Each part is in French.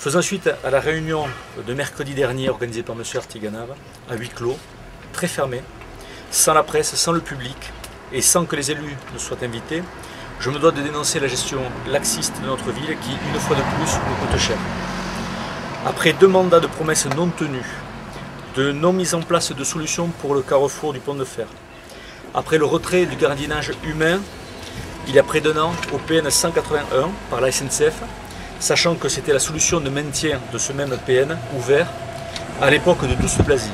Faisant suite à la réunion de mercredi dernier organisée par M. Artiganave, à huis clos, très fermé, sans la presse, sans le public et sans que les élus ne soient invités, je me dois de dénoncer la gestion laxiste de notre ville qui, une fois de plus, nous coûte cher. Après 2 mandats de promesses non tenues, de non mise en place de solutions pour le carrefour du pont de fer, après le retrait du gardiennage humain, il y a près d'1 an, au PN 181 par la SNCF, sachant que c'était la solution de maintien de ce même PN ouvert à l'époque de Douste-Blazy.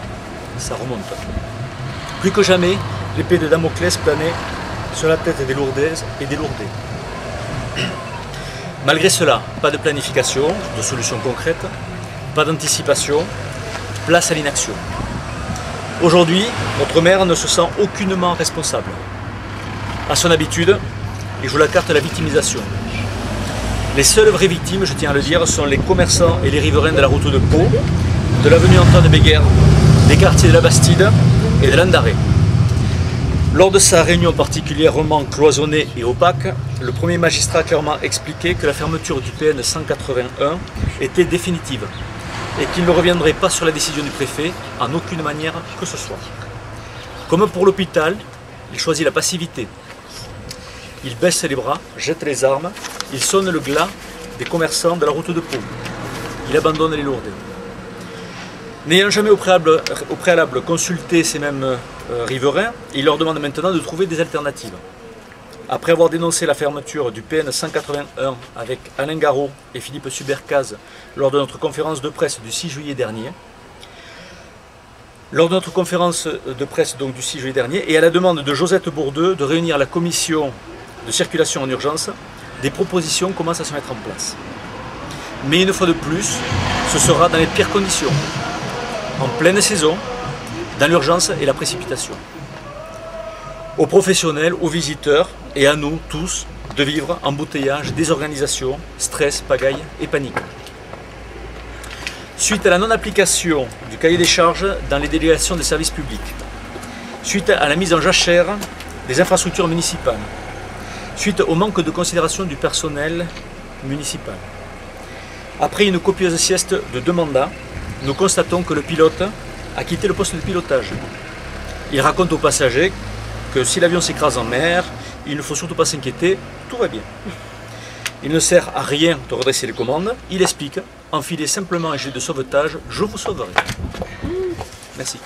Ça remonte. Plus que jamais, l'épée de Damoclès planait sur la tête des Lourdaises et des Lourdais. Malgré cela, pas de planification, de solutions concrètes, pas d'anticipation, place à l'inaction. Aujourd'hui, notre maire ne se sent aucunement responsable. À son habitude, il joue la carte de la victimisation. Les seules vraies victimes, je tiens à le dire, sont les commerçants et les riverains de la route de Pau, de l'avenue Antoine Béguer, des quartiers de la Bastide et de l'Andaré. Lors de sa réunion particulièrement cloisonnée et opaque, le premier magistrat a clairement expliqué que la fermeture du PN 181 était définitive et qu'il ne reviendrait pas sur la décision du préfet en aucune manière que ce soit. Comme pour l'hôpital, il choisit la passivité. Il baisse les bras, jette les armes, il sonne le glas des commerçants de la route de Pau. Il abandonne les Lourdais. N'ayant jamais au préalable consulté ces mêmes riverains, il leur demande maintenant de trouver des alternatives. Après avoir dénoncé la fermeture du PN 181 avec Alain Garot et Philippe Subercaz lors de notre conférence de presse du 6 juillet dernier, et à la demande de Josette Bourdeux de réunir la commission de circulation en urgence, des propositions commencent à se mettre en place. Mais une fois de plus, ce sera dans les pires conditions, en pleine saison, dans l'urgence et la précipitation. Aux professionnels, aux visiteurs et à nous tous de vivre embouteillage, désorganisation, stress, pagaille et panique. Suite à la non-application du cahier des charges dans les délégations des services publics, suite à la mise en jachère des infrastructures municipales, suite au manque de considération du personnel municipal. Après une copieuse sieste de 2 mandats, nous constatons que le pilote a quitté le poste de pilotage. Il raconte aux passagers que si l'avion s'écrase en mer, il ne faut surtout pas s'inquiéter, tout va bien. Il ne sert à rien de redresser les commandes, il explique, enfilez simplement un gilet de sauvetage, je vous sauverai. Merci.